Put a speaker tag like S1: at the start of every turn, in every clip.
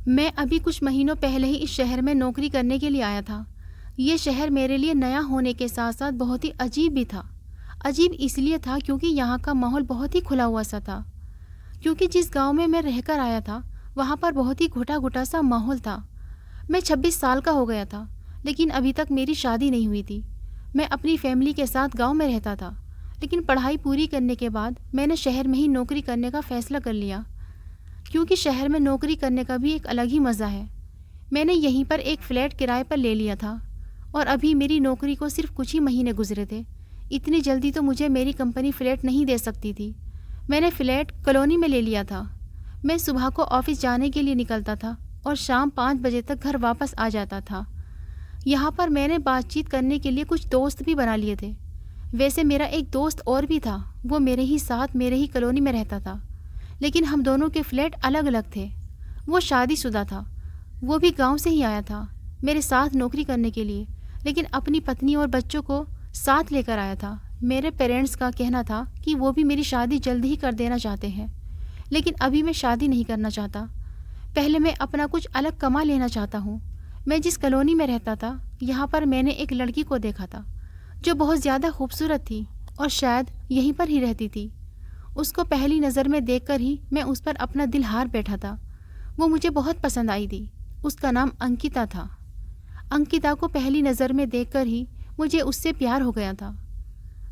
S1: मैं अभी कुछ महीनों पहले ही इस शहर में नौकरी करने के लिए आया था। ये शहर मेरे लिए नया होने के साथ साथ बहुत ही अजीब भी था। अजीब इसलिए था क्योंकि यहाँ का माहौल बहुत ही खुला हुआ सा था। क्योंकि जिस गांव में मैं रहकर आया था वहाँ पर बहुत ही घुटा घुटा सा माहौल था। मैं 26 साल का हो गया था, लेकिन अभी तक मेरी शादी नहीं हुई थी। मैं अपनी फैमिली के साथ गांव में रहता था, लेकिन पढ़ाई पूरी करने के बाद मैंने शहर में ही नौकरी करने का फैसला कर लिया। क्योंकि शहर में नौकरी करने का भी एक अलग ही मज़ा है। मैंने यहीं पर एक फ़्लैट किराए पर ले लिया था और अभी मेरी नौकरी को सिर्फ कुछ ही महीने गुजरे थे। इतनी जल्दी तो मुझे मेरी कंपनी फ़्लैट नहीं दे सकती थी। मैंने फ़्लैट कॉलोनी में ले लिया था। मैं सुबह को ऑफिस जाने के लिए निकलता था और शाम 5 बजे तक घर वापस आ जाता था। यहाँ पर मैंने बातचीत करने के लिए कुछ दोस्त भी बना लिए थे। वैसे मेरा एक दोस्त और भी था, वो मेरे ही साथ मेरे ही कॉलोनी में रहता था, लेकिन हम दोनों के फ्लैट अलग अलग थे। वो शादीशुदा था, वो भी गांव से ही आया था मेरे साथ नौकरी करने के लिए, लेकिन अपनी पत्नी और बच्चों को साथ लेकर आया था। मेरे पेरेंट्स का कहना था कि वो भी मेरी शादी जल्दी ही कर देना चाहते हैं, लेकिन अभी मैं शादी नहीं करना चाहता। पहले मैं अपना कुछ अलग कमा लेना चाहता हूँ। मैं जिस कॉलोनी में रहता था यहाँ पर मैंने एक लड़की को देखा था जो बहुत ज़्यादा खूबसूरत थी और शायद यहीं पर ही रहती थी। उसको पहली नज़र में देखकर ही मैं उस पर अपना दिल हार बैठा था। वो मुझे बहुत पसंद आई थी। उसका नाम अंकिता था। अंकिता को पहली नज़र में देखकर ही मुझे उससे प्यार हो गया था।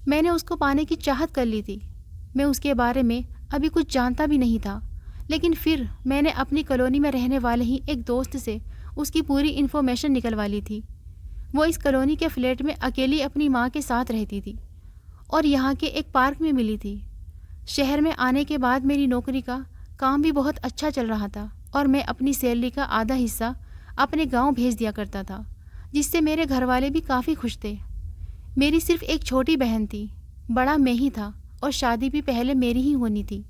S1: मैंने उसको पाने की चाहत कर ली थी। मैं उसके बारे में अभी कुछ जानता भी नहीं था, लेकिन फिर मैंने अपनी कॉलोनी में रहने वाले ही एक दोस्त से उसकी पूरी इन्फॉर्मेशन निकलवा ली थी। वो इस कॉलोनी के फ्लैट में अकेली अपनी माँ के साथ रहती थी और यहाँ के एक पार्क में मिली थी। शहर में आने के बाद मेरी नौकरी का काम भी बहुत अच्छा चल रहा था और मैं अपनी सैलरी का आधा हिस्सा अपने गांव भेज दिया करता था, जिससे मेरे घर वाले भी काफ़ी खुश थे। मेरी सिर्फ एक छोटी बहन थी, बड़ा मैं ही था और शादी भी पहले मेरी ही होनी थी।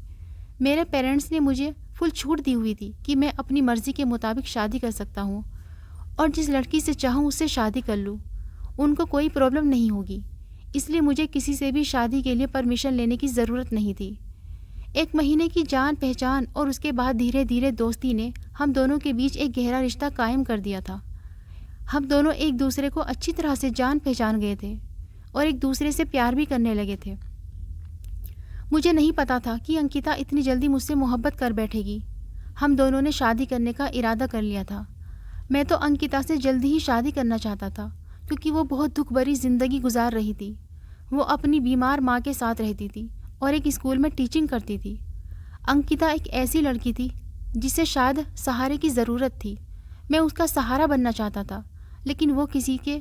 S1: मेरे पेरेंट्स ने मुझे फुल छूट दी हुई थी कि मैं अपनी मर्ज़ी के मुताबिक शादी कर सकता हूँ और जिस लड़की से चाहूँ उससे शादी कर लूँ। उनको कोई प्रॉब्लम नहीं होगी, इसलिए मुझे किसी से भी शादी के लिए परमिशन लेने की ज़रूरत नहीं थी। 1 महीने की जान पहचान और उसके बाद धीरे धीरे दोस्ती ने हम दोनों के बीच एक गहरा रिश्ता कायम कर दिया था। हम दोनों एक दूसरे को अच्छी तरह से जान पहचान गए थे और एक दूसरे से प्यार भी करने लगे थे। मुझे नहीं पता था कि अंकिता इतनी जल्दी मुझसे मोहब्बत कर बैठेगी। हम दोनों ने शादी करने का इरादा कर लिया था। मैं तो अंकिता से जल्दी ही शादी करना चाहता था क्योंकि वो बहुत दुख भरी ज़िंदगी गुजार रही थी। वो अपनी बीमार माँ के साथ रहती थी और एक स्कूल में टीचिंग करती थी। अंकिता एक ऐसी लड़की थी जिसे शायद सहारे की ज़रूरत थी। मैं उसका सहारा बनना चाहता था, लेकिन वो किसी के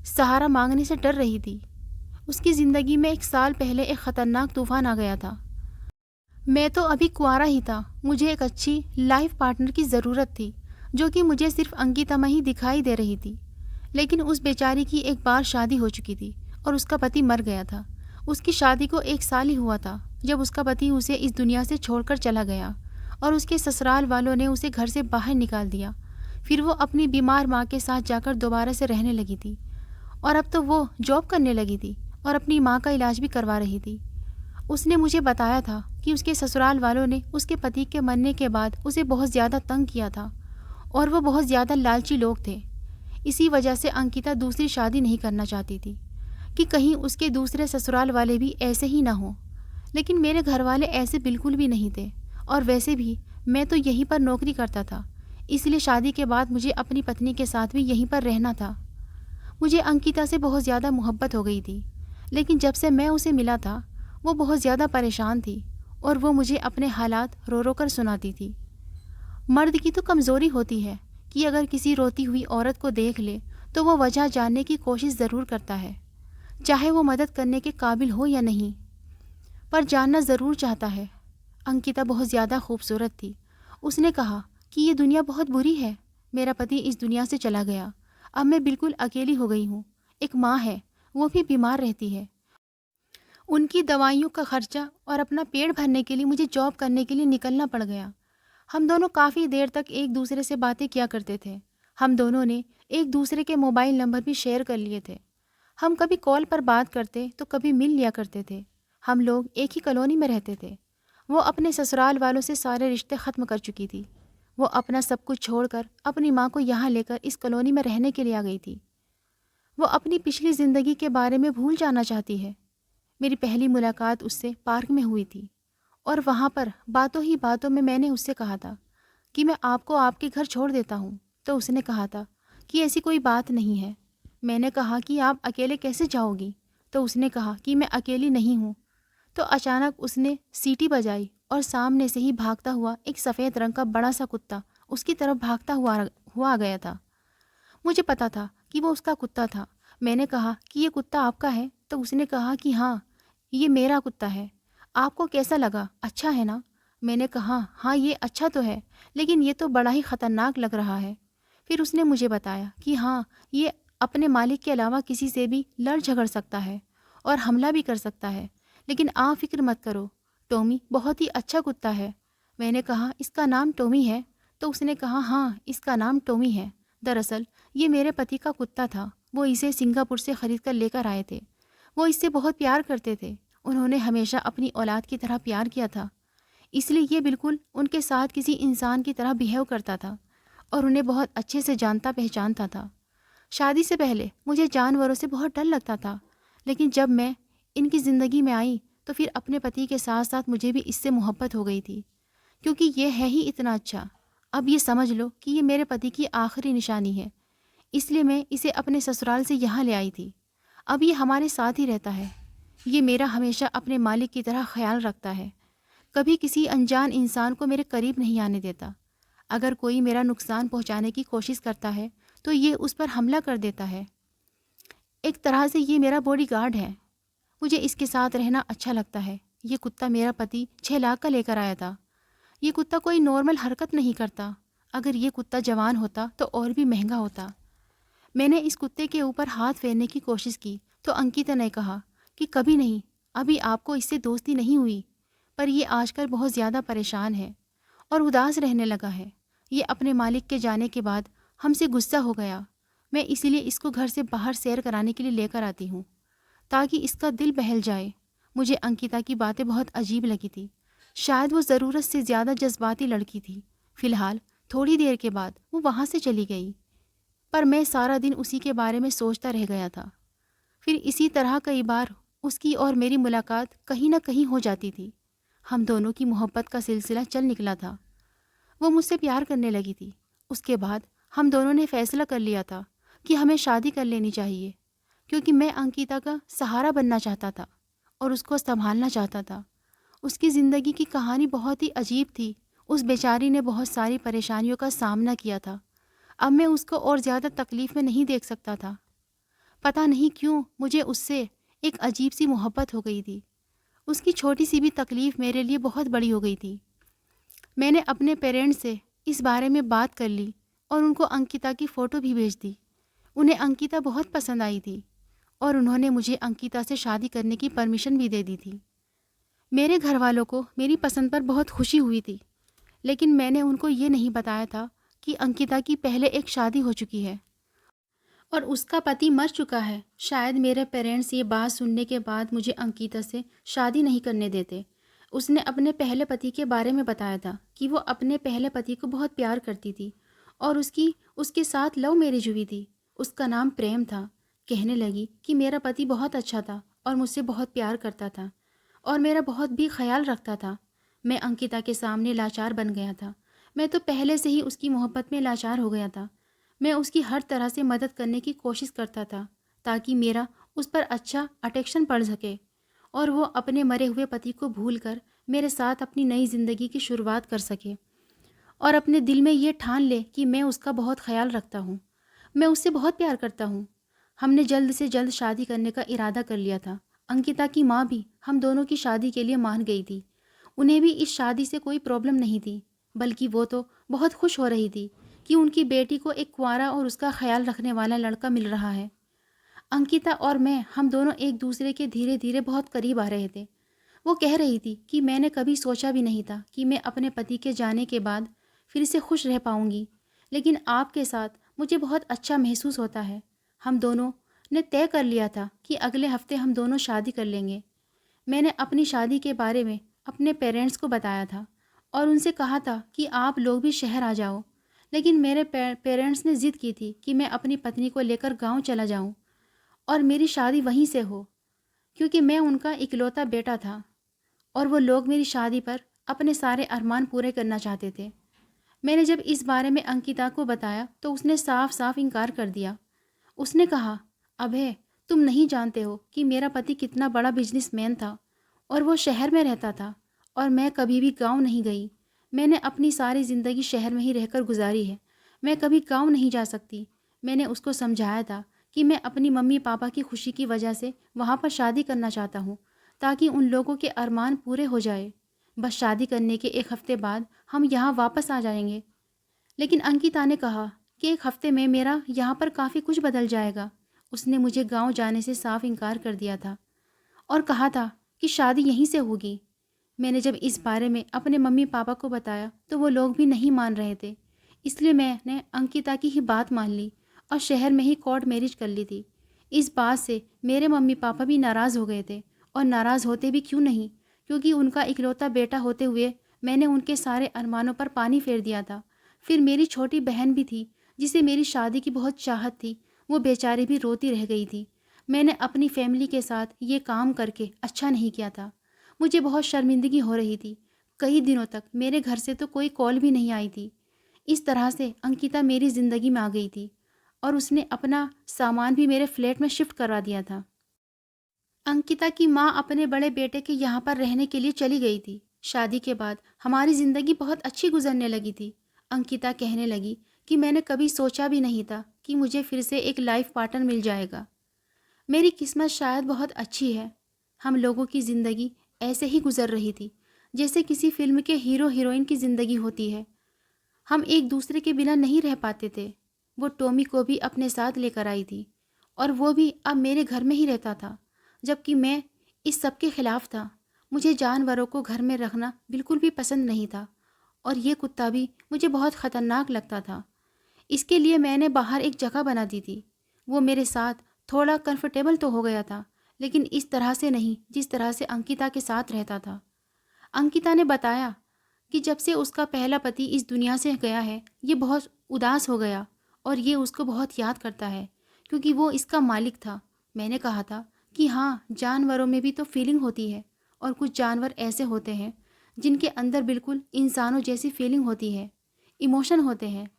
S1: सहारा मांगने से डर रही थी। उसकी ज़िंदगी में 1 साल पहले एक ख़तरनाक तूफ़ान आ गया था। मैं तो अभी कुंवारा ही था। मुझे एक अच्छी लाइफ पार्टनर की ज़रूरत थी, जो कि मुझे सिर्फ अंकिता में ही दिखाई दे रही थी। लेकिन उस बेचारी की एक बार शादी हो चुकी थी और उसका पति मर गया था। उसकी शादी को 1 साल ही हुआ था जब उसका पति उसे इस दुनिया से छोड़कर चला गया और उसके ससुराल वालों ने उसे घर से बाहर निकाल दिया। फिर वो अपनी बीमार माँ के साथ जाकर दोबारा से रहने लगी थी और अब तो वो जॉब करने लगी थी और अपनी माँ का इलाज भी करवा रही थी। उसने मुझे बताया था कि उसके ससुराल वालों ने उसके पति के मरने के बाद उसे बहुत ज़्यादा तंग किया था और वो बहुत ज़्यादा लालची लोग थे। इसी वजह से अंकिता दूसरी शादी नहीं करना चाहती थी कि कहीं उसके दूसरे ससुराल वाले भी ऐसे ही ना हों। लेकिन मेरे घर वाले ऐसे बिल्कुल भी नहीं थे और वैसे भी मैं तो यहीं पर नौकरी करता था, इसलिए शादी के बाद मुझे अपनी पत्नी के साथ भी यहीं पर रहना था। मुझे अंकिता से बहुत ज़्यादा मोहब्बत हो गई थी, लेकिन जब से मैं उसे मिला था वो बहुत ज़्यादा परेशान थी और वो मुझे अपने हालात रो रो कर सुनाती थी। मर्द की तो कमज़ोरी होती है कि अगर किसी रोती हुई औरत को देख ले तो वो वजह जानने की कोशिश ज़रूर करता है, चाहे वो मदद करने के काबिल हो या नहीं, पर जानना ज़रूर चाहता है। अंकिता बहुत ज़्यादा खूबसूरत थी। उसने कहा कि ये दुनिया बहुत बुरी है। मेरा पति इस दुनिया से चला गया, अब मैं बिल्कुल अकेली हो गई हूँ। एक माँ है, वो भी बीमार रहती है। उनकी दवाइयों का खर्चा और अपना पेट भरने के लिए मुझे जॉब करने के लिए निकलना पड़ गया। हम दोनों काफ़ी देर तक एक दूसरे से बातें किया करते थे। हम दोनों ने एक दूसरे के मोबाइल नंबर भी शेयर कर लिए थे। हम कभी कॉल पर बात करते तो कभी मिल लिया करते थे। हम लोग एक ही कॉलोनी में रहते थे। वो अपने ससुराल वालों से सारे रिश्ते ख़त्म कर चुकी थी। वो अपना सब कुछ छोड़कर अपनी माँ को यहाँ लेकर इस कॉलोनी में रहने के लिए आ गई थी। वो अपनी पिछली ज़िंदगी के बारे में भूल जाना चाहती है। मेरी पहली मुलाकात उससे पार्क में हुई थी और वहाँ पर बातों ही बातों में मैंने उससे कहा था कि मैं आपको आपके घर छोड़ देता हूँ। तो उसने कहा था कि ऐसी कोई बात नहीं है। मैंने कहा कि आप अकेले कैसे जाओगी? तो उसने कहा कि मैं अकेली नहीं हूँ। तो अचानक उसने सीटी बजाई और सामने से ही भागता हुआ एक सफ़ेद रंग का बड़ा सा कुत्ता उसकी तरफ भागता हुआ आ गया था। मुझे पता था कि वो उसका कुत्ता था। मैंने कहा कि ये कुत्ता आपका है? तो उसने कहा कि हाँ, ये मेरा कुत्ता है। आपको कैसा लगा? अच्छा है ना? मैंने कहा हाँ, ये अच्छा तो है, लेकिन ये तो बड़ा ही ख़तरनाक लग रहा है। फिर उसने मुझे बताया कि हाँ, ये अपने मालिक के अलावा किसी से भी लड़ झगड़ सकता है और हमला भी कर सकता है। लेकिन आप फ़िक्र मत करो, टॉमी बहुत ही अच्छा कुत्ता है। मैंने कहा इसका नाम टॉमी है? तो उसने कहा हाँ, इसका नाम टॉमी है। दरअसल ये मेरे पति का कुत्ता था। वो इसे सिंगापुर से ख़रीद कर लेकर आए थे। वो इससे बहुत प्यार करते थे। उन्होंने हमेशा अपनी औलाद की तरह प्यार किया था, इसलिए ये बिल्कुल उनके साथ किसी इंसान की तरह बिहेव करता था और उन्हें बहुत अच्छे से जानता पहचानता था। शादी से पहले मुझे जानवरों से बहुत डर लगता था, लेकिन जब मैं इनकी ज़िंदगी में आई तो फिर अपने पति के साथ साथ मुझे भी इससे मोहब्बत हो गई थी, क्योंकि ये है ही इतना अच्छा। अब ये समझ लो कि ये मेरे पति की आखिरी निशानी है, इसलिए मैं इसे अपने ससुराल से यहाँ ले आई थी। अब ये हमारे साथ ही रहता है। ये मेरा हमेशा अपने मालिक की तरह ख्याल रखता है, कभी किसी अनजान इंसान को मेरे करीब नहीं आने देता। अगर कोई मेरा नुकसान पहुँचाने की कोशिश करता है तो ये उस पर हमला कर देता है। एक तरह से ये मेरा बॉडीगार्ड है। मुझे इसके साथ रहना अच्छा लगता है। ये कुत्ता मेरा पति 6 लाख का लेकर आया था। ये कुत्ता कोई नॉर्मल हरकत नहीं करता। अगर ये कुत्ता जवान होता तो और भी महंगा होता। मैंने इस कुत्ते के ऊपर हाथ फेरने की कोशिश की तो अंकिता ने कहा कि कभी नहीं, अभी आपको इससे दोस्ती नहीं हुई। पर ये आजकल बहुत ज़्यादा परेशान है और उदास रहने लगा है। ये अपने मालिक के जाने के बाद हमसे गुस्सा हो गया। मैं इसीलिए इसको घर से बाहर सैर कराने के लिए लेकर आती हूँ, ताकि इसका दिल बहल जाए। मुझे अंकिता की बातें बहुत अजीब लगी थी। शायद वो ज़रूरत से ज़्यादा जज्बाती लड़की थी। फ़िलहाल थोड़ी देर के बाद वो वहाँ से चली गई, पर मैं सारा दिन उसी के बारे में सोचता रह गया था। फिर इसी तरह कई बार उसकी और मेरी मुलाकात कहीं ना कहीं हो जाती थी। हम दोनों की मोहब्बत का सिलसिला चल निकला था। वो मुझसे प्यार करने लगी थी। उसके बाद हम दोनों ने फैसला कर लिया था कि हमें शादी कर लेनी चाहिए, क्योंकि मैं अंकिता का सहारा बनना चाहता था और उसको संभालना चाहता था। उसकी ज़िंदगी की कहानी बहुत ही अजीब थी। उस बेचारी ने बहुत सारी परेशानियों का सामना किया था। अब मैं उसको और ज़्यादा तकलीफ़ में नहीं देख सकता था। पता नहीं क्यों मुझे उससे एक अजीब सी मोहब्बत हो गई थी। उसकी छोटी सी भी तकलीफ़ मेरे लिए बहुत बड़ी हो गई थी। मैंने अपने पेरेंट्स से इस बारे में बात कर ली और उनको अंकिता की फ़ोटो भी भेज दी। उन्हें अंकिता बहुत पसंद आई थी और उन्होंने मुझे अंकिता से शादी करने की परमिशन भी दे दी थी। मेरे घर वालों को मेरी पसंद पर बहुत खुशी हुई थी, लेकिन मैंने उनको ये नहीं बताया था कि अंकिता की पहले एक शादी हो चुकी है और उसका पति मर चुका है। शायद मेरे पेरेंट्स ये बात सुनने के बाद मुझे अंकिता से शादी नहीं करने देते। उसने अपने पहले पति के बारे में बताया था कि वो अपने पहले पति को बहुत प्यार करती थी और उसके साथ लव मैरिज हुई थी। उसका नाम प्रेम था। कहने लगी कि मेरा पति बहुत अच्छा था और मुझसे बहुत प्यार करता था और मेरा बहुत भी ख्याल रखता था। मैं अंकिता के सामने लाचार बन गया था। मैं तो पहले से ही उसकी मोहब्बत में लाचार हो गया था। मैं उसकी हर तरह से मदद करने की कोशिश करता था ताकि मेरा उस पर अच्छा अटेक्शन पड़ सके और वो अपने मरे हुए पति को भूलकर मेरे साथ अपनी नई ज़िंदगी की शुरुआत कर सके और अपने दिल में ये ठान ले कि मैं उसका बहुत ख्याल रखता हूँ। मैं उससे बहुत प्यार करता हूँ। हमने जल्द से जल्द शादी करने का इरादा कर लिया था। अंकिता की माँ भी हम दोनों की शादी के लिए मान गई थी। उन्हें भी इस शादी से कोई प्रॉब्लम नहीं थी, बल्कि वो तो बहुत खुश हो रही थी कि उनकी बेटी को एक कुंवारा और उसका ख्याल रखने वाला लड़का मिल रहा है। अंकिता और मैं हम दोनों एक दूसरे के धीरे धीरे बहुत करीब आ रहे थे। वो कह रही थी कि मैंने कभी सोचा भी नहीं था कि मैं अपने पति के जाने के बाद फिर से खुश रह पाऊंगी, लेकिन आपके साथ मुझे बहुत अच्छा महसूस होता है। हम दोनों ने तय कर लिया था कि अगले हफ्ते हम दोनों शादी कर लेंगे। मैंने अपनी शादी के बारे में अपने पेरेंट्स को बताया था और उनसे कहा था कि आप लोग भी शहर आ जाओ। लेकिन मेरे पेरेंट्स ने ज़िद की थी कि मैं अपनी पत्नी को लेकर गांव चला जाऊं और मेरी शादी वहीं से हो, क्योंकि मैं उनका इकलौता बेटा था और वो लोग मेरी शादी पर अपने सारे अरमान पूरे करना चाहते थे। मैंने जब इस बारे में अंकिता को बताया तो उसने साफ साफ इनकार कर दिया। उसने कहा, अभय, तुम नहीं जानते हो कि मेरा पति कितना बड़ा बिजनेसमैन था और वो शहर में रहता था और मैं कभी भी गांव नहीं गई। मैंने अपनी सारी ज़िंदगी शहर में ही रहकर गुजारी है। मैं कभी गांव नहीं जा सकती। मैंने उसको समझाया था कि मैं अपनी मम्मी पापा की खुशी की वजह से वहाँ पर शादी करना चाहता हूँ, ताकि उन लोगों के अरमान पूरे हो जाए। बस शादी करने के एक हफ्ते बाद हम यहाँ वापस आ जाएंगे। लेकिन अंकिता ने कहा कि एक हफ्ते में मेरा यहाँ पर काफ़ी कुछ बदल जाएगा। उसने मुझे गांव जाने से साफ इनकार कर दिया था और कहा था कि शादी यहीं से होगी। मैंने जब इस बारे में अपने मम्मी पापा को बताया तो वो लोग भी नहीं मान रहे थे। इसलिए मैंने अंकिता की ही बात मान ली और शहर में ही कोर्ट मैरिज कर ली थी। इस बात से मेरे मम्मी पापा भी नाराज़ हो गए थे, और नाराज़ होते भी क्यों नहीं, क्योंकि उनका इकलौता बेटा होते हुए मैंने उनके सारे अरमानों पर पानी फेर दिया था। फिर मेरी छोटी बहन भी थी जिसे मेरी शादी की बहुत चाहत थी, वो बेचारी भी रोती रह गई थी। मैंने अपनी फैमिली के साथ ये काम करके अच्छा नहीं किया था। मुझे बहुत शर्मिंदगी हो रही थी। कई दिनों तक मेरे घर से तो कोई कॉल भी नहीं आई थी। इस तरह से अंकिता मेरी ज़िंदगी में आ गई थी और उसने अपना सामान भी मेरे फ्लैट में शिफ्ट करा दिया था। अंकिता की माँ अपने बड़े बेटे के यहाँ पर रहने के लिए चली गई थी। शादी के बाद हमारी ज़िंदगी बहुत अच्छी गुजरने लगी थी। अंकिता कहने लगी कि मैंने कभी सोचा भी नहीं था कि मुझे फिर से एक लाइफ पार्टनर मिल जाएगा। मेरी किस्मत शायद बहुत अच्छी है। हम लोगों की ज़िंदगी ऐसे ही गुजर रही थी जैसे किसी फिल्म के हीरो हीरोइन की ज़िंदगी होती है। हम एक दूसरे के बिना नहीं रह पाते थे। वो टॉमी को भी अपने साथ लेकर आई थी और वो भी अब मेरे घर में ही रहता था, जबकि मैं इस सब के ख़िलाफ़ था। मुझे जानवरों को घर में रखना बिल्कुल भी पसंद नहीं था और ये कुत्ता भी मुझे बहुत ख़तरनाक लगता था। इसके लिए मैंने बाहर एक जगह बना दी थी। वो मेरे साथ थोड़ा कंफर्टेबल तो हो गया था, लेकिन इस तरह से नहीं जिस तरह से अंकिता के साथ रहता था। अंकिता ने बताया कि जब से उसका पहला पति इस दुनिया से गया है, ये बहुत उदास हो गया और ये उसको बहुत याद करता है, क्योंकि वो इसका मालिक था। मैंने कहा था कि हाँ, जानवरों में भी तो फीलिंग होती है और कुछ जानवर ऐसे होते हैं जिनके अंदर बिल्कुल इंसानों जैसी फीलिंग होती है, इमोशन होते हैं,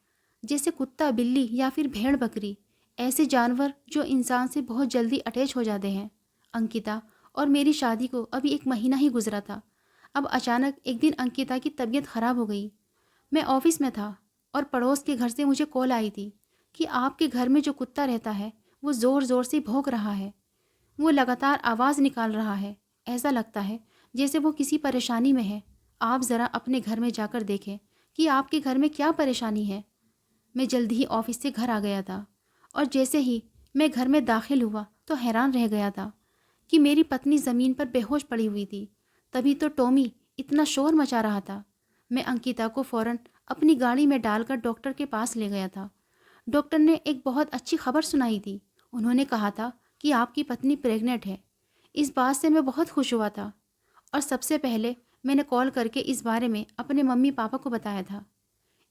S1: जैसे कुत्ता, बिल्ली या फिर भेड़ बकरी, ऐसे जानवर जो इंसान से बहुत जल्दी अटैच हो जाते हैं। अंकिता और मेरी शादी को अभी 1 महीना ही गुजरा था। अब अचानक एक दिन अंकिता की तबीयत ख़राब हो गई। मैं ऑफिस में था और पड़ोस के घर से मुझे कॉल आई थी कि आपके घर में जो कुत्ता रहता है वो ज़ोर ज़ोर से भौंक रहा है। वो लगातार आवाज़ निकाल रहा है। ऐसा लगता है जैसे वो किसी परेशानी में है। आप ज़रा अपने घर में जाकर देखें कि आपके घर में क्या परेशानी है। मैं जल्दी ही ऑफिस से घर आ गया था और जैसे ही मैं घर में दाखिल हुआ तो हैरान रह गया था कि मेरी पत्नी ज़मीन पर बेहोश पड़ी हुई थी। तभी तो टॉमी इतना शोर मचा रहा था। मैं अंकिता को फ़ौरन अपनी गाड़ी में डालकर डॉक्टर के पास ले गया था। डॉक्टर ने एक बहुत अच्छी खबर सुनाई थी। उन्होंने कहा था कि आपकी पत्नी प्रेग्नेंट है। इस बात से मैं बहुत खुश हुआ था और सबसे पहले मैंने कॉल करके इस बारे में अपने मम्मी पापा को बताया था।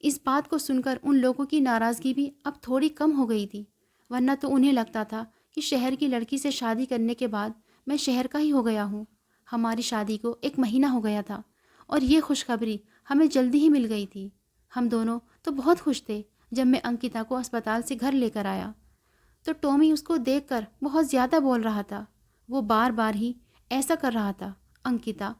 S1: इस बात को सुनकर उन लोगों की नाराज़गी भी अब थोड़ी कम हो गई थी, वरना तो उन्हें लगता था कि शहर की लड़की से शादी करने के बाद मैं शहर का ही हो गया हूँ। हमारी शादी को 1 महीना हो गया था और ये खुशखबरी हमें जल्दी ही मिल गई थी। हम दोनों तो बहुत खुश थे। जब मैं अंकिता को अस्पताल से घर लेकर आया तो टॉमी उसको देखकर बहुत ज़्यादा बोल रहा था। वो बार बार ही ऐसा कर रहा था। अंकिता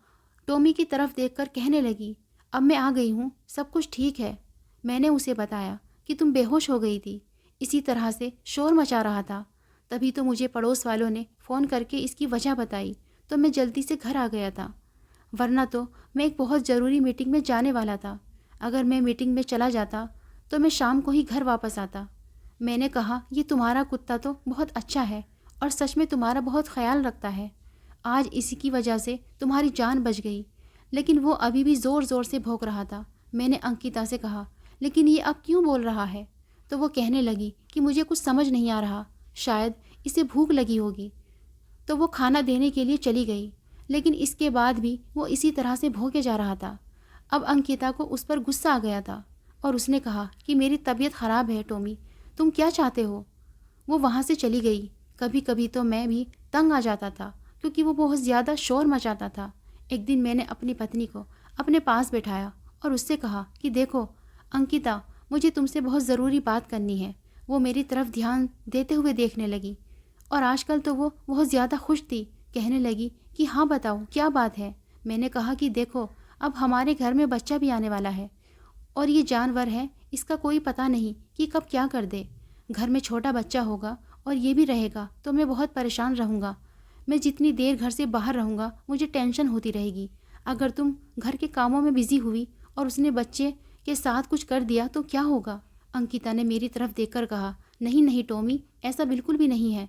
S1: टॉमी की तरफ देखकर कहने लगी, अब मैं आ गई हूँ, सब कुछ ठीक है। मैंने उसे बताया कि तुम बेहोश हो गई थी, इसी तरह से शोर मचा रहा था। तभी तो मुझे पड़ोस वालों ने फ़ोन करके इसकी वजह बताई, तो मैं जल्दी से घर आ गया था, वरना तो मैं एक बहुत ज़रूरी मीटिंग में जाने वाला था। अगर मैं मीटिंग में चला जाता तो मैं शाम को ही घर वापस आता। मैंने कहा, ये तुम्हारा कुत्ता तो बहुत अच्छा है और सच में तुम्हारा बहुत ख्याल रखता है। आज इसी की वजह से तुम्हारी जान बच गई। लेकिन वो अभी भी ज़ोर ज़ोर से भौंक रहा था। मैंने अंकिता से कहा, लेकिन ये अब क्यों बोल रहा है? तो वो कहने लगी कि मुझे कुछ समझ नहीं आ रहा, शायद इसे भूख लगी होगी। तो वो खाना देने के लिए चली गई, लेकिन इसके बाद भी वो इसी तरह से भौंके जा रहा था। अब अंकिता को उस पर गुस्सा आ गया था और उसने कहा कि मेरी तबीयत ख़राब है टॉमी, तुम क्या चाहते हो। वो वहाँ से चली गई। कभी कभी तो मैं भी तंग आ जाता था क्योंकि वो बहुत ज़्यादा शोर मचाता था। एक दिन मैंने अपनी पत्नी को अपने पास बैठाया और उससे कहा कि देखो अंकिता, मुझे तुमसे बहुत ज़रूरी बात करनी है। वो मेरी तरफ ध्यान देते हुए देखने लगी और आजकल तो वो बहुत ज़्यादा खुश थी। कहने लगी कि हाँ बताओ क्या बात है। मैंने कहा कि देखो, अब हमारे घर में बच्चा भी आने वाला है और ये जानवर है, इसका कोई पता नहीं कि कब क्या कर दे। घर में छोटा बच्चा होगा और ये भी रहेगा तो मैं बहुत परेशान रहूँगा। मैं जितनी देर घर से बाहर रहूँगा मुझे टेंशन होती रहेगी। अगर तुम घर के कामों में बिजी हुई और उसने बच्चे के साथ कुछ कर दिया तो क्या होगा। अंकिता ने मेरी तरफ देखकर कहा, नहीं नहीं टॉमी, ऐसा बिल्कुल भी नहीं है।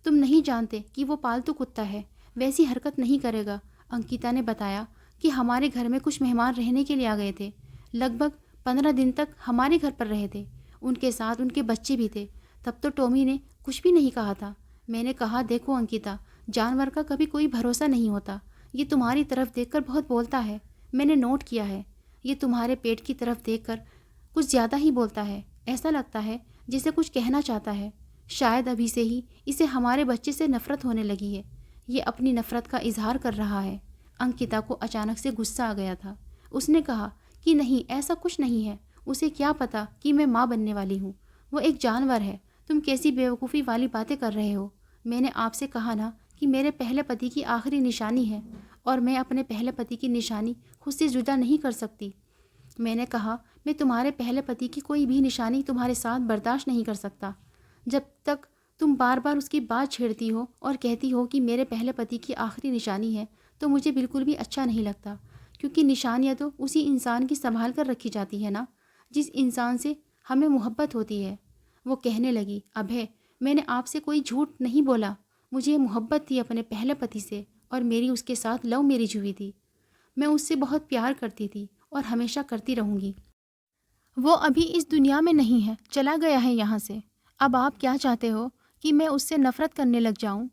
S1: तुम नहीं जानते कि वो पालतू कुत्ता है, वैसी हरकत नहीं करेगा। अंकिता ने बताया कि हमारे घर में कुछ मेहमान रहने के लिए आ गए थे। लगभग 15 दिन तक हमारे घर पर रहे थे। उनके साथ उनके बच्चे भी थे। तब तो टॉमी ने कुछ भी नहीं कहा था। मैंने कहा, देखो अंकिता, जानवर का कभी कोई भरोसा नहीं होता। ये तुम्हारी तरफ देखकर बहुत बोलता है, मैंने नोट किया है। ये तुम्हारे पेट की तरफ देखकर कुछ ज़्यादा ही बोलता है। ऐसा लगता है जिसे कुछ कहना चाहता है। शायद अभी से ही इसे हमारे बच्चे से नफरत होने लगी है। ये अपनी नफरत का इजहार कर रहा है। अंकिता को अचानक से गुस्सा आ गया था। उसने कहा कि नहीं, ऐसा कुछ नहीं है। उसे क्या पता कि मैं माँ बनने वाली हूँ। वो एक जानवर है। तुम कैसी बेवकूफ़ी वाली बातें कर रहे हो। मैंने आपसे कहा ना कि मेरे पहले पति की आखिरी निशानी है और मैं अपने पहले पति की निशानी खुद से जुदा नहीं कर सकती। मैंने कहा, मैं तुम्हारे पहले पति की कोई भी निशानी तुम्हारे साथ बर्दाश्त नहीं कर सकता। जब तक तुम बार बार उसकी बात छेड़ती हो और कहती हो कि मेरे पहले पति की आखिरी निशानी है, तो मुझे बिल्कुल भी अच्छा नहीं लगता। क्योंकि निशानियाँ तो उसी इंसान की संभाल कर रखी जाती है ना, जिस इंसान से हमें मोहब्बत होती है। वो कहने लगी, अभय, मैंने आपसे कोई झूठ नहीं बोला। मुझे मोहब्बत थी अपने पहले पति से और मेरी उसके साथ लव मैरिज हुई थी। मैं उससे बहुत प्यार करती थी और हमेशा करती रहूँगी। वो अभी इस दुनिया में नहीं है, चला गया है यहाँ से। अब आप क्या चाहते हो कि मैं उससे नफ़रत करने लग जाऊँ?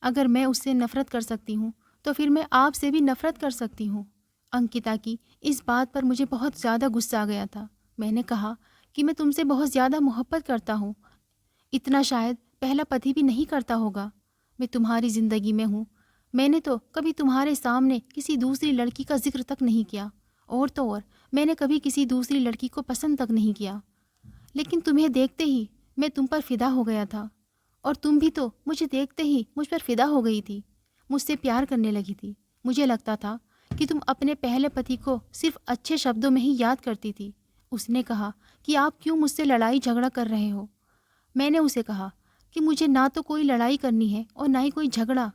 S1: अगर मैं उससे नफ़रत कर सकती हूँ तो फिर मैं आपसे भी नफ़रत कर सकती हूँ। अंकिता की इस बात पर मुझे बहुत ज़्यादा गुस्सा आ गया था। मैंने कहा कि मैं तुमसे बहुत ज़्यादा मोहब्बत करता हूँ। इतना शायद पहला पति भी नहीं करता होगा। मैं तुम्हारी ज़िंदगी में हूँ। मैंने तो कभी तुम्हारे सामने किसी दूसरी लड़की का जिक्र तक नहीं किया। और तो और मैंने कभी किसी दूसरी लड़की को पसंद तक नहीं किया। लेकिन तुम्हें देखते ही मैं तुम पर फिदा हो गया था और तुम भी तो मुझे देखते ही मुझ पर फिदा हो गई थी, मुझसे प्यार करने लगी थी। मुझे लगता था कि तुम अपने पहले पति को सिर्फ अच्छे शब्दों में ही याद करती थी। उसने कहा कि आप क्यों मुझसे लड़ाई झगड़ा कर रहे हो। मैंने उसे कहा कि मुझे ना तो कोई लड़ाई करनी है और ना ही कोई झगड़ा,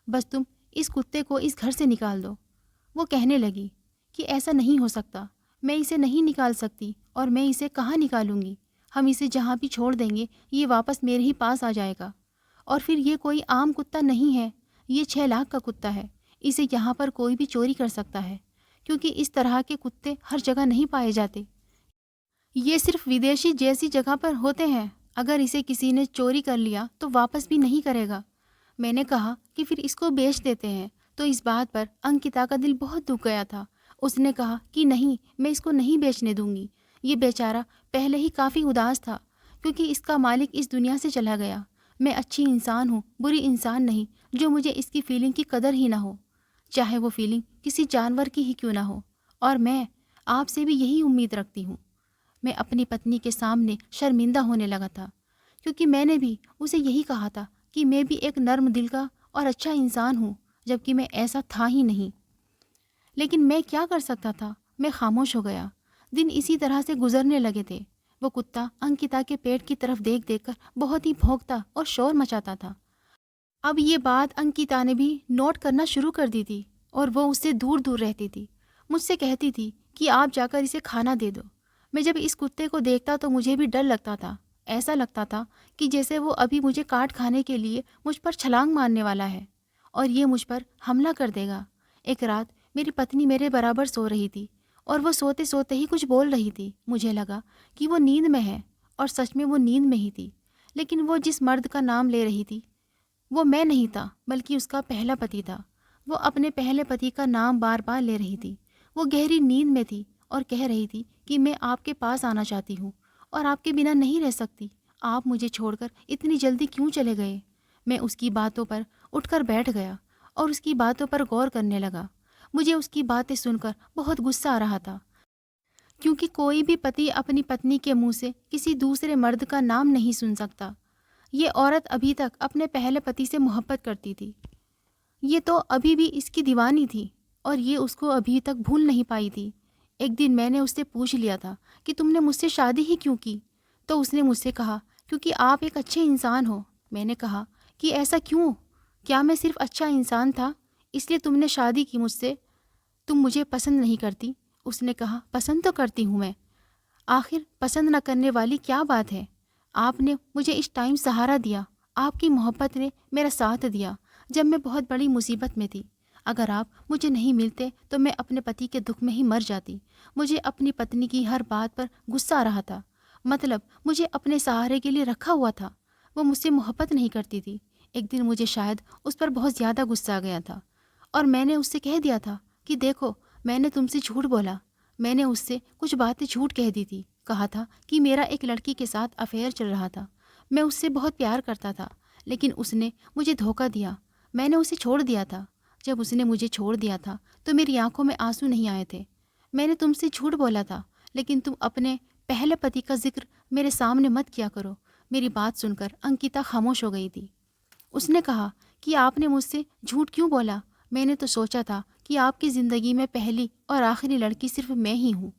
S1: बस तुम इस कुत्ते को इस घर से निकाल दो। वो कहने लगी कि ऐसा नहीं हो सकता, मैं इसे नहीं निकाल सकती और मैं इसे कहाँ निकालूंगी। हम इसे जहाँ भी छोड़ देंगे ये वापस मेरे ही पास आ जाएगा। और फिर ये कोई आम कुत्ता नहीं है, ये 6 लाख का कुत्ता है। इसे यहाँ पर कोई भी चोरी कर सकता है क्योंकि इस तरह के कुत्ते हर जगह नहीं पाए जाते। ये सिर्फ विदेशी जैसी जगह पर होते हैं। अगर इसे किसी ने चोरी कर लिया तो वापस भी नहीं करेगा। मैंने कहा कि फिर इसको बेच देते हैं। तो इस बात पर अंकिता का दिल बहुत दुख गया था। उसने कहा कि नहीं, मैं इसको नहीं बेचने दूंगी। ये बेचारा पहले ही काफ़ी उदास था क्योंकि इसका मालिक इस दुनिया से चला गया। मैं अच्छी इंसान हूँ, बुरी इंसान नहीं, जो मुझे इसकी फीलिंग की कदर ही ना हो, चाहे वो फीलिंग किसी जानवर की ही क्यों ना हो। और मैं आपसे भी यही उम्मीद रखती हूँ। मैं अपनी पत्नी के सामने शर्मिंदा होने लगा था क्योंकि मैंने भी उसे यही कहा था कि मैं भी एक नर्म दिल का और अच्छा इंसान हूँ, जबकि मैं ऐसा था ही नहीं। लेकिन मैं क्या कर सकता था, मैं खामोश हो गया। दिन इसी तरह से गुजरने लगे थे। वो कुत्ता अंकिता के पेट की तरफ देख देखकर बहुत ही भौंकता और शोर मचाता था। अब ये बात अंकिता ने भी नोट करना शुरू कर दी थी और वो उससे दूर दूर रहती थी। मुझसे कहती थी कि आप जाकर इसे खाना दे दो। मैं जब इस कुत्ते को देखता तो मुझे भी डर लगता था। ऐसा लगता था कि जैसे वो अभी मुझे काट खाने के लिए मुझ पर छलांग मारने वाला है और ये मुझ पर हमला कर देगा। एक रात मेरी पत्नी मेरे बराबर सो रही थी और वो सोते सोते ही कुछ बोल रही थी। मुझे लगा कि वो नींद में है और सच में वो नींद में ही थी। लेकिन वो जिस मर्द का नाम ले रही थी वो मैं नहीं था, बल्कि उसका पहला पति था। वो अपने पहले पति का नाम बार बार ले रही थी। वो गहरी नींद में थी और कह रही थी कि मैं आपके पास आना चाहती हूँ और आपके बिना नहीं रह सकती। आप मुझे छोड़कर इतनी जल्दी क्यों चले गए? मैं उसकी बातों पर उठकर बैठ गया और उसकी बातों पर गौर करने लगा। मुझे उसकी बातें सुनकर बहुत गुस्सा आ रहा था, क्योंकि कोई भी पति अपनी पत्नी के मुंह से किसी दूसरे मर्द का नाम नहीं सुन सकता। ये औरत अभी तक अपने पहले पति से मोहब्बत करती थी। ये तो अभी भी इसकी दीवानी थी और ये उसको अभी तक भूल नहीं पाई थी। एक दिन मैंने उससे पूछ लिया था कि तुमने मुझसे शादी ही क्यों की? तो उसने मुझसे कहा, क्योंकि आप एक अच्छे इंसान हो। मैंने कहा कि ऐसा क्यों? क्या मैं सिर्फ अच्छा इंसान था इसलिए तुमने शादी की मुझसे? तुम मुझे पसंद नहीं करती? उसने कहा, पसंद तो करती हूँ मैं। आखिर पसंद न करने वाली क्या बात है? आपने मुझे इस टाइम सहारा दिया। आपकी मोहब्बत ने मेरा साथ दिया जब मैं बहुत बड़ी मुसीबत में थी। अगर आप मुझे नहीं मिलते तो मैं अपने पति के दुख में ही मर जाती। मुझे अपनी पत्नी की हर बात पर गुस्सा आ रहा था। मतलब मुझे अपने सहारे के लिए रखा हुआ था। वो मुझसे मोहब्बत नहीं करती थी। एक दिन मुझे शायद उस पर बहुत ज़्यादा गुस्सा आ गया था और मैंने उससे कह दिया था कि देखो, मैंने तुमसे झूठ बोला। मैंने उससे कुछ बातें झूठ कह दी थी। कहा था कि मेरा एक लड़की के साथ अफेयर चल रहा था। मैं उससे बहुत प्यार करता था, लेकिन उसने मुझे धोखा दिया। मैंने उसे छोड़ दिया था। जब उसने मुझे छोड़ दिया था तो मेरी आंखों में आंसू नहीं आए थे। मैंने तुमसे झूठ बोला था, लेकिन तुम अपने पहले पति का जिक्र मेरे सामने मत किया करो। मेरी बात सुनकर अंकिता खामोश हो गई थी। उसने कहा कि आपने मुझसे झूठ क्यों बोला? मैंने तो सोचा था कि आपकी ज़िंदगी में पहली और आखिरी लड़की सिर्फ मैं ही हूँ।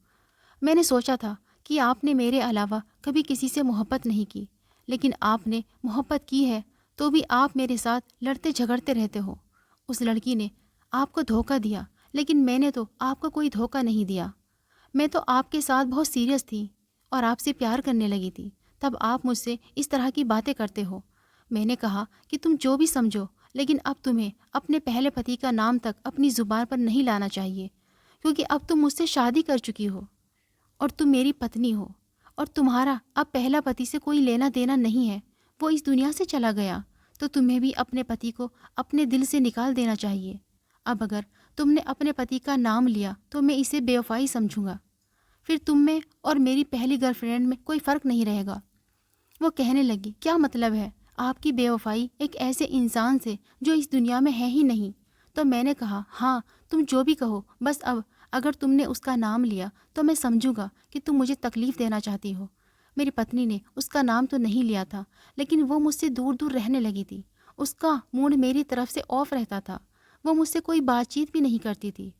S1: मैंने सोचा था कि आपने मेरे अलावा कभी किसी से मोहब्बत नहीं की, लेकिन आपने मोहब्बत की है तो भी आप मेरे साथ लड़ते झगड़ते रहते हो। उस लड़की ने आपको धोखा दिया, लेकिन मैंने तो आपको कोई धोखा नहीं दिया। मैं तो आपके साथ बहुत सीरियस थी और आपसे प्यार करने लगी थी। तब आप मुझसे इस तरह की बातें करते हो। मैंने कहा कि तुम जो भी समझो, लेकिन अब तुम्हें अपने पहले पति का नाम तक अपनी ज़ुबान पर नहीं लाना चाहिए, क्योंकि अब तुम मुझसे शादी कर चुकी हो और तुम मेरी पत्नी हो और तुम्हारा अब पहला पति से कोई लेना देना नहीं है। वो इस दुनिया से चला गया तो तुम्हें भी अपने पति को अपने दिल से निकाल देना चाहिए। अब अगर तुमने अपने पति का नाम लिया तो मैं इसे बेवफाई समझूंगा। फिर तुम में और मेरी पहली गर्लफ्रेंड में कोई फ़र्क नहीं रहेगा। वो कहने लगी, क्या मतलब है आपकी बेवफाई एक ऐसे इंसान से जो इस दुनिया में है ही नहीं? तो मैंने कहा, हाँ तुम जो भी कहो, बस अब अगर तुमने उसका नाम लिया तो मैं समझूंगा कि तुम मुझे तकलीफ़ देना चाहती हो। मेरी पत्नी ने उसका नाम तो नहीं लिया था, लेकिन वो मुझसे दूर दूर रहने लगी थी। उसका मूड मेरी तरफ से ऑफ रहता था। वो मुझसे कोई बातचीत भी नहीं करती थी।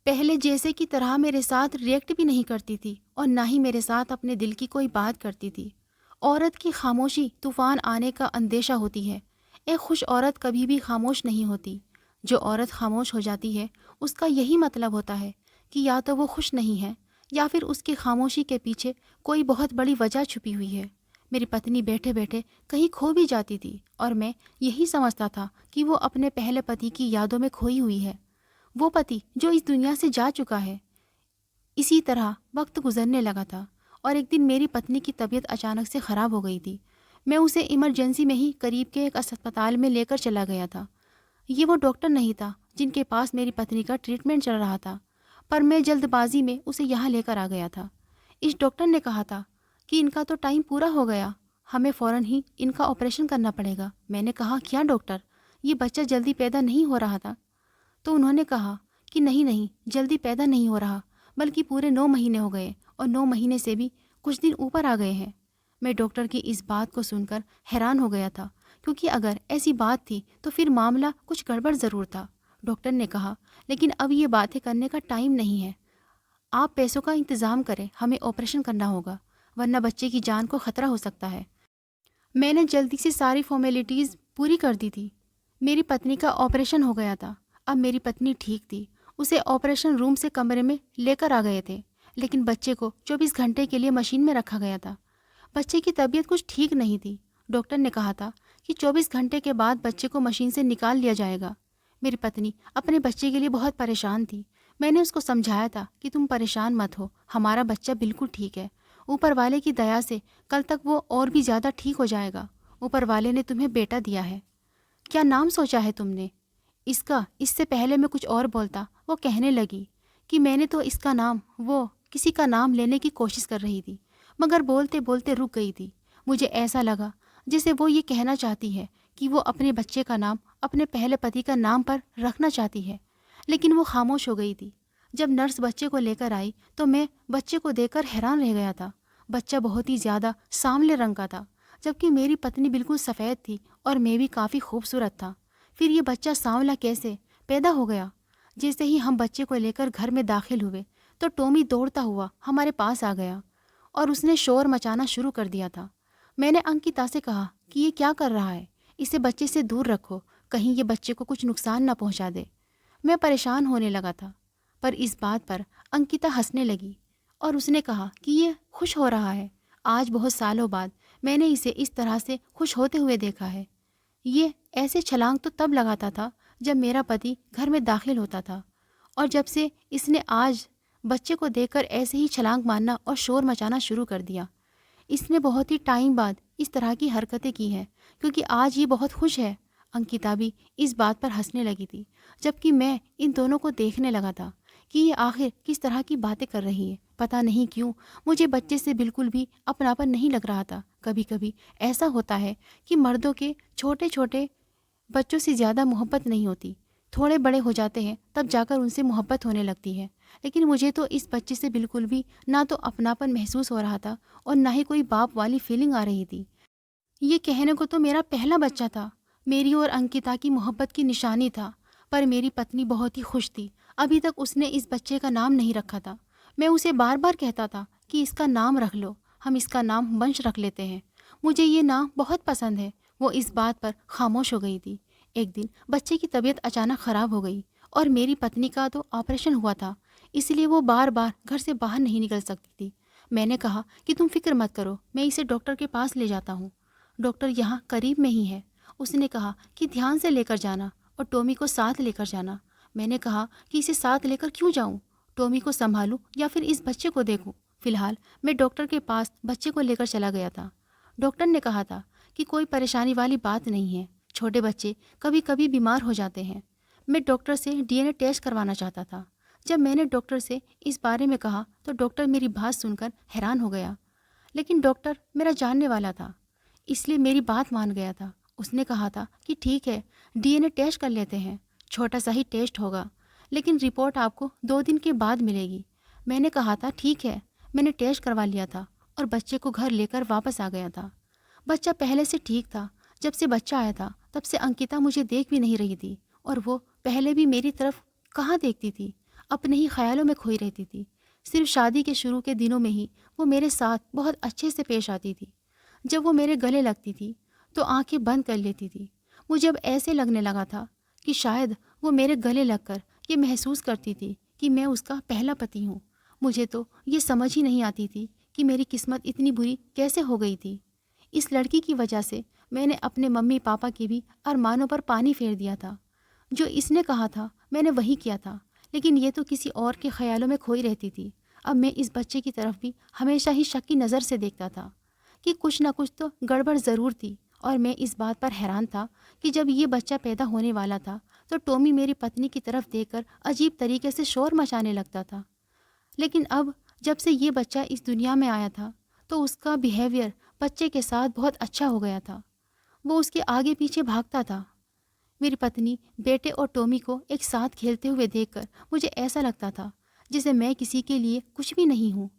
S1: पहले जैसे की तरह मेरे साथ रिएक्ट भी नहीं करती थी और ना ही मेरे साथ अपने दिल की कोई बात करती थी। औरत की खामोशी तूफान आने का अंदेशा होती है। एक खुश औरत कभी भी खामोश नहीं होती। जो औरत खामोश हो जाती है उसका यही मतलब होता है कि या तो वो खुश नहीं है या फिर उसकी खामोशी के पीछे कोई बहुत बड़ी वजह छुपी हुई है। मेरी पत्नी बैठे बैठे कहीं खो भी जाती थी और मैं यही समझता था कि वो अपने पहले पति की यादों में खोई हुई है, वो पति जो इस दुनिया से जा चुका है। इसी तरह वक्त गुजरने लगा था और एक दिन मेरी पत्नी की तबीयत अचानक से ख़राब हो गई थी। मैं उसे इमरजेंसी में ही करीब के एक अस्पताल में लेकर चला गया था। ये वो डॉक्टर नहीं था जिनके पास मेरी पत्नी का ट्रीटमेंट चल रहा था, पर मैं जल्दबाजी में उसे यहाँ लेकर आ गया था। इस डॉक्टर ने कहा था कि इनका तो टाइम पूरा हो गया, हमें फ़ौरन ही इनका ऑपरेशन करना पड़ेगा। मैंने कहा, क्या डॉक्टर, ये बच्चा जल्दी पैदा नहीं हो रहा था? तो उन्होंने कहा कि नहीं नहीं, जल्दी पैदा नहीं हो रहा, बल्कि पूरे 9 महीने हो गए और 9 महीने से भी कुछ दिन ऊपर आ गए हैं। मैं डॉक्टर की इस बात को सुनकर हैरान हो गया था, क्योंकि अगर ऐसी बात थी तो फिर मामला कुछ गड़बड़ ज़रूर था। डॉक्टर ने कहा, लेकिन अब ये बातें करने का टाइम नहीं है। आप पैसों का इंतज़ाम करें, हमें ऑपरेशन करना होगा, वरना बच्चे की जान को ख़तरा हो सकता है। मैंने जल्दी से सारी फॉर्मेलिटीज़ पूरी कर दी थी। मेरी पत्नी का ऑपरेशन हो गया था। अब मेरी पत्नी ठीक थी। उसे ऑपरेशन रूम से कमरे में लेकर आ गए थे, लेकिन बच्चे को 24 घंटे के लिए मशीन में रखा गया था। बच्चे की तबीयत कुछ ठीक नहीं थी। डॉक्टर ने कहा था कि 24 घंटे के बाद बच्चे को मशीन से निकाल लिया जाएगा। मेरी पत्नी अपने बच्चे के लिए बहुत परेशान थी। मैंने उसको समझाया था कि तुम परेशान मत हो, हमारा बच्चा बिल्कुल ठीक है। ऊपर वाले की दया से कल तक वो और भी ज़्यादा ठीक हो जाएगा। ऊपर वाले ने तुम्हें बेटा दिया है। क्या नाम सोचा है तुमने इसका? इससे पहले मैं कुछ और बोलता, वो कहने लगी कि मैंने तो इसका नाम वो किसी का नाम लेने की कोशिश कर रही थी, मगर बोलते बोलते रुक गई थी। मुझे ऐसा लगा जैसे वो ये कहना चाहती है कि वो अपने बच्चे का नाम अपने पहले पति का नाम पर रखना चाहती है, लेकिन वो खामोश हो गई थी। जब नर्स बच्चे को लेकर आई तो मैं बच्चे को देखकर हैरान रह गया था। बच्चा बहुत ही ज़्यादा सांवले रंग का था, जबकि मेरी पत्नी बिल्कुल सफ़ेद थी और मैं भी काफ़ी खूबसूरत था। फिर ये बच्चा सांवला कैसे पैदा हो गया? जैसे ही हम बच्चे को लेकर घर में दाखिल हुए तो टॉमी दौड़ता हुआ हमारे पास आ गया और उसने शोर मचाना शुरू कर दिया था। मैंने अंकिता से कहा कि ये क्या कर रहा है, इसे बच्चे से दूर रखो, कहीं ये बच्चे को कुछ नुकसान ना पहुंचा दे। मैं परेशान होने लगा था, पर इस बात पर अंकिता हंसने लगी और उसने कहा कि ये खुश हो रहा है। आज बहुत सालों बाद मैंने इसे इस तरह से खुश होते हुए देखा है। ये ऐसे छलांग तो तब लगाता था जब मेरा पति घर में दाखिल होता था, और जब से इसने आज बच्चे को देखकर ऐसे ही छलांग मारना और शोर मचाना शुरू कर दिया। इसने बहुत ही टाइम बाद इस तरह की हरकतें की हैं, क्योंकि आज ये बहुत खुश है। अंकिता भी इस बात पर हंसने लगी थी, जबकि मैं इन दोनों को देखने लगा था कि ये आखिर किस तरह की बातें कर रही है। पता नहीं क्यों मुझे बच्चे से बिल्कुल भी अपनापन नहीं लग रहा था। कभी कभी ऐसा होता है कि मर्दों के छोटे छोटे बच्चों से ज़्यादा मोहब्बत नहीं होती, थोड़े बड़े हो जाते हैं तब जाकर उनसे मोहब्बत होने लगती है। लेकिन मुझे तो इस बच्चे से बिल्कुल भी ना तो अपनापन महसूस हो रहा था और ना ही कोई बाप वाली फीलिंग आ रही थी। ये कहने को तो मेरा पहला बच्चा था, मेरी और अंकिता की मोहब्बत की निशानी था, पर मेरी पत्नी बहुत ही खुश थी। अभी तक उसने इस बच्चे का नाम नहीं रखा था। मैं उसे बार बार कहता था कि इसका नाम रख लो, हम इसका नाम वंश रख लेते हैं, मुझे ये नाम बहुत पसंद है। वो इस बात पर खामोश हो गई थी। एक दिन बच्चे की तबीयत अचानक ख़राब हो गई और मेरी पत्नी का तो ऑपरेशन हुआ था, इसलिए वो बार बार घर से बाहर नहीं निकल सकती थी। मैंने कहा कि तुम फिक्र मत करो, मैं इसे डॉक्टर के पास ले जाता हूँ, डॉक्टर यहाँ करीब में ही है। उसने कहा कि ध्यान से लेकर जाना और टॉमी को साथ लेकर जाना। मैंने कहा कि इसे साथ लेकर क्यों जाऊँ, टॉमी को संभालूं या फिर इस बच्चे को देखूं। फिलहाल मैं डॉक्टर के पास बच्चे को लेकर चला गया था। डॉक्टर ने कहा था कि कोई परेशानी वाली बात नहीं है, छोटे बच्चे कभी कभी बीमार हो जाते हैं। मैं डॉक्टर से डीएनए टेस्ट करवाना चाहता था। जब मैंने डॉक्टर से इस बारे में कहा तो डॉक्टर मेरी बात सुनकर हैरान हो गया, लेकिन डॉक्टर मेरा जानने वाला था, इसलिए मेरी बात मान गया था। उसने कहा था कि ठीक है, डीएनए टेस्ट कर लेते हैं, छोटा सा ही टेस्ट होगा, लेकिन रिपोर्ट आपको 2 दिन के बाद मिलेगी। मैंने कहा था ठीक है। मैंने टेस्ट करवा लिया था और बच्चे को घर लेकर वापस आ गया था। बच्चा पहले से ठीक था। जब से बच्चा आया था तब से अंकिता मुझे देख भी नहीं रही थी, और वो पहले भी मेरी तरफ कहाँ देखती थी, अपने ही ख्यालों में खोई रहती थी। सिर्फ शादी के शुरू के दिनों में ही वो मेरे साथ बहुत अच्छे से पेश आती थी। जब वो मेरे गले लगती थी तो आंखें बंद कर लेती थी। मुझे अब ऐसे लगने लगा था कि शायद वो मेरे गले लगकर ये महसूस करती थी कि मैं उसका पहला पति हूँ। मुझे तो ये समझ ही नहीं आती थी कि मेरी किस्मत इतनी बुरी कैसे हो गई थी। इस लड़की की वजह से मैंने अपने मम्मी पापा के भी अरमानों पर पानी फेर दिया था। जो इसने कहा था मैंने वही किया था, लेकिन ये तो किसी और के ख्यालों में खोई रहती थी। अब मैं इस बच्चे की तरफ भी हमेशा ही शक की नज़र से देखता था कि कुछ ना कुछ तो गड़बड़ ज़रूर थी, और मैं इस बात पर हैरान था कि जब ये बच्चा पैदा होने वाला था तो टॉमी मेरी पत्नी की तरफ देखकर अजीब तरीके से शोर मचाने लगता था। लेकिन अब जब से ये बच्चा इस दुनिया में आया था तो उसका बिहेवियर बच्चे के साथ बहुत अच्छा हो गया था। वो उसके आगे पीछे भागता था। मेरी पत्नी बेटे और टॉमी को एक साथ खेलते हुए देखकर मुझे ऐसा लगता था जैसे मैं किसी के लिए कुछ भी नहीं हूँ।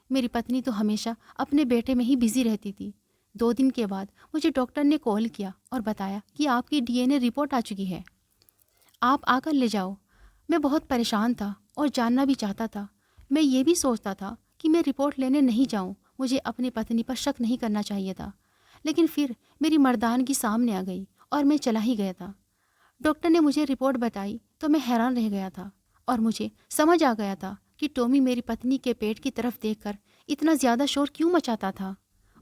S1: मेरी पत्नी तो हमेशा अपने बेटे में ही बिजी रहती थी। 2 दिन के बाद मुझे डॉक्टर ने कॉल किया और बताया कि आपकी डीएनए रिपोर्ट आ चुकी है, आप आकर ले जाओ। मैं बहुत परेशान था और जानना भी चाहता था। मैं ये भी सोचता था कि मैं रिपोर्ट लेने नहीं जाऊं, मुझे अपनी पत्नी पर शक नहीं करना चाहिए था। लेकिन फिर मेरी मर्दानगी सामने आ गई और मैं चला ही गया था। डॉक्टर ने मुझे रिपोर्ट बताई तो मैं हैरान रह गया था, और मुझे समझ आ गया था कि टॉमी मेरी पत्नी के पेट की तरफ देखकर इतना ज़्यादा शोर क्यों मचाता था,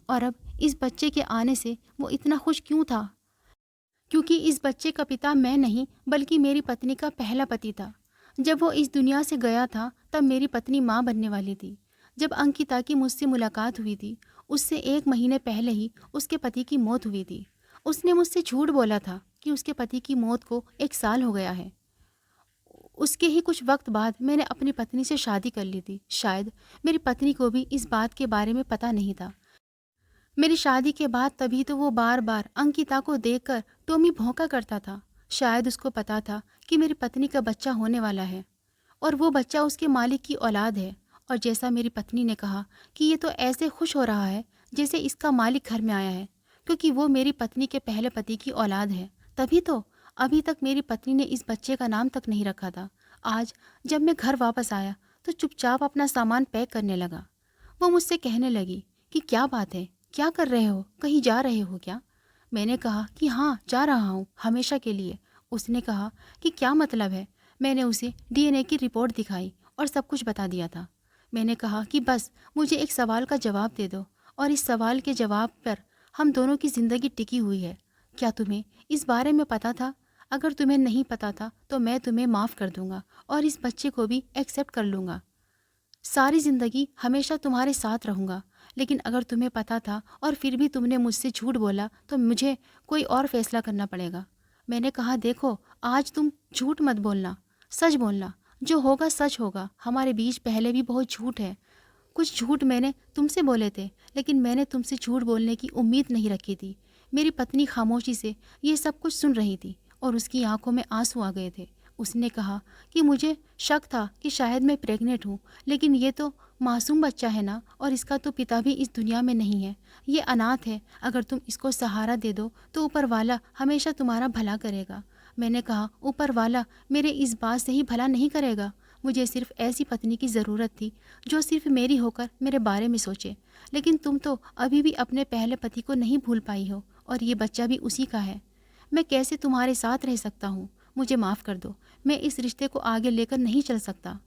S1: और अब इस बच्चे के आने से वो इतना खुश क्यों था। क्योंकि इस बच्चे का पिता मैं नहीं बल्कि मेरी पत्नी का पहला पति था। जब वो इस दुनिया से गया था तब मेरी पत्नी माँ बनने वाली थी। जब अंकिता की मुझसे मुलाकात हुई थी उससे 1 महीने पहले ही उसके पति की मौत हुई थी। उसने मुझसे झूठ बोला था कि उसके पति की मौत को 1 साल हो गया है। उसके ही कुछ वक्त बाद मैंने अपनी पत्नी से शादी कर ली थी। शायद मेरी पत्नी को भी इस बात के बारे में पता नहीं था। मेरी शादी के बाद तभी तो वो बार बार अंकिता को देखकर टॉमी भौंका करता था। शायद उसको पता था कि मेरी पत्नी का बच्चा होने वाला है और वो बच्चा उसके मालिक की औलाद है। और जैसा मेरी पत्नी ने कहा कि ये तो ऐसे खुश हो रहा है जैसे इसका मालिक घर में आया है, क्योंकि वो मेरी पत्नी के पहले पति की औलाद है। तभी तो अभी तक मेरी पत्नी ने इस बच्चे का नाम तक नहीं रखा था। आज जब मैं घर वापस आया तो चुपचाप अपना सामान पैक करने लगा। वो मुझसे कहने लगी कि क्या बात है, क्या कर रहे हो, कहीं जा रहे हो क्या? मैंने कहा कि हाँ, जा रहा हूँ, हमेशा के लिए। उसने कहा कि क्या मतलब है? मैंने उसे डीएनए की रिपोर्ट दिखाई और सब कुछ बता दिया था। मैंने कहा कि बस मुझे एक सवाल का जवाब दे दो और इस सवाल के जवाब पर हम दोनों की ज़िंदगी टिकी हुई है। क्या तुम्हें इस बारे में पता था? अगर तुम्हें नहीं पता था तो मैं तुम्हें माफ़ कर दूंगा और इस बच्चे को भी एक्सेप्ट कर लूँगा। सारी ज़िंदगी हमेशा तुम्हारे साथ रहूँगा। लेकिन अगर तुम्हें पता था और फिर भी तुमने मुझसे झूठ बोला तो मुझे कोई और फैसला करना पड़ेगा। मैंने कहा देखो, आज तुम झूठ मत बोलना, सच बोलना। जो होगा सच होगा। हमारे बीच पहले भी बहुत झूठ है। कुछ झूठ मैंने तुमसे बोले थे, लेकिन मैंने तुमसे झूठ बोलने की उम्मीद नहीं रखी थी। मेरी पत्नी खामोशी से ये सब कुछ सुन रही थी और उसकी आंखों में आंसू आ गए थे। उसने कहा कि मुझे शक था कि शायद मैं प्रेग्नेंट हूँ, लेकिन ये तो मासूम बच्चा है ना, और इसका तो पिता भी इस दुनिया में नहीं है। ये अनाथ है। अगर तुम इसको सहारा दे दो तो ऊपर वाला हमेशा तुम्हारा भला करेगा। मैंने कहा ऊपर वाला मेरे इस बात से ही भला नहीं करेगा। मुझे सिर्फ ऐसी पत्नी की ज़रूरत थी जो सिर्फ मेरी होकर मेरे बारे में सोचे। लेकिन तुम तो अभी भी अपने पहले पति को नहीं भूल पाई हो और ये बच्चा भी उसी का है। मैं कैसे तुम्हारे साथ रह सकता हूँ? मुझे माफ़ कर दो। मैं इस रिश्ते को आगे लेकर नहीं चल सकता।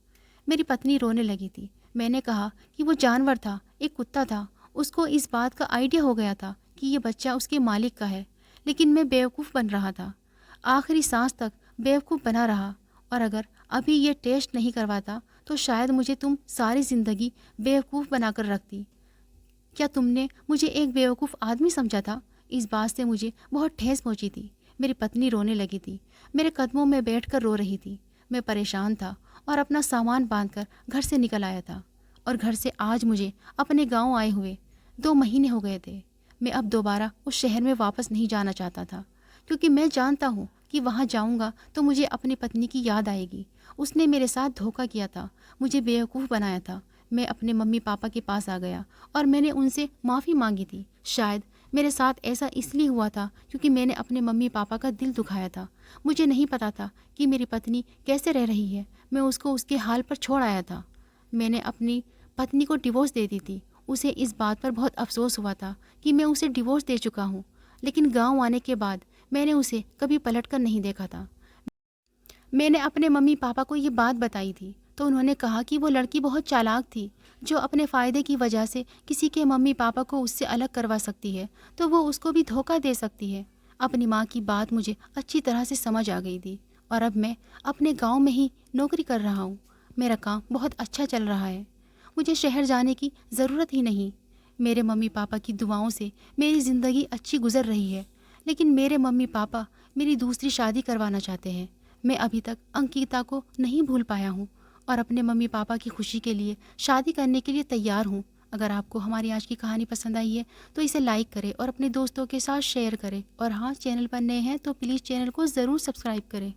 S1: मेरी पत्नी रोने लगी थी। मैंने कहा कि वो जानवर था, एक कुत्ता था। उसको इस बात का आइडिया हो गया था कि ये बच्चा उसके मालिक का है, लेकिन मैं बेवकूफ़ बन रहा था। आखिरी सांस तक बेवकूफ़ बना रहा। और अगर अभी ये टेस्ट नहीं करवाता तो शायद मुझे तुम सारी ज़िंदगी बेवकूफ़ बनाकर रखती। क्या तुमने मुझे एक बेवकूफ़ आदमी समझा था? इस बात से मुझे बहुत ठेस पहुंची थी। मेरी पत्नी रोने लगी थी, मेरे कदमों में बैठकर रो रही थी। मैं परेशान था और अपना सामान बांधकर घर से निकल आया था। और घर से आज मुझे अपने गांव आए हुए 2 महीने हो गए थे। मैं अब दोबारा उस शहर में वापस नहीं जाना चाहता था, क्योंकि मैं जानता हूँ कि वहाँ जाऊँगा तो मुझे अपनी पत्नी की याद आएगी। उसने मेरे साथ धोखा किया था, मुझे बेवकूफ़ बनाया था। मैं अपने मम्मी पापा के पास आ गया और मैंने उनसे माफ़ी मांगी थी। शायद मेरे साथ ऐसा इसलिए हुआ था क्योंकि मैंने अपने मम्मी पापा का दिल दुखाया था। मुझे नहीं पता था कि मेरी पत्नी कैसे रह रही है। मैं उसको उसके हाल पर छोड़ आया था। मैंने अपनी पत्नी को डिवोर्स दे दी थी। उसे इस बात पर बहुत अफसोस हुआ था कि मैं उसे डिवोर्स दे चुका हूँ। लेकिन गाँव आने के बाद मैंने उसे कभी पलट कर नहीं देखा था। मैंने अपने मम्मी पापा को ये बात बताई थी तो उन्होंने कहा कि वो लड़की बहुत चालाक थी, जो अपने फ़ायदे की वजह से किसी के मम्मी पापा को उससे अलग करवा सकती है तो वो उसको भी धोखा दे सकती है। अपनी माँ की बात मुझे अच्छी तरह से समझ आ गई थी और अब मैं अपने गांव में ही नौकरी कर रहा हूँ। मेरा काम बहुत अच्छा चल रहा है। मुझे शहर जाने की ज़रूरत ही नहीं। मेरे मम्मी पापा की दुआओं से मेरी ज़िंदगी अच्छी गुजर रही है। लेकिन मेरे मम्मी पापा मेरी दूसरी शादी करवाना चाहते हैं। मैं अभी तक अंकिता को नहीं भूल पाया हूँ और अपने मम्मी पापा की खुशी के लिए शादी करने के लिए तैयार हूँ। अगर आपको हमारी आज की कहानी पसंद आई है तो इसे लाइक करें और अपने दोस्तों के साथ शेयर करें। और हाँ, चैनल पर नए हैं तो प्लीज़ चैनल को ज़रूर सब्सक्राइब करें।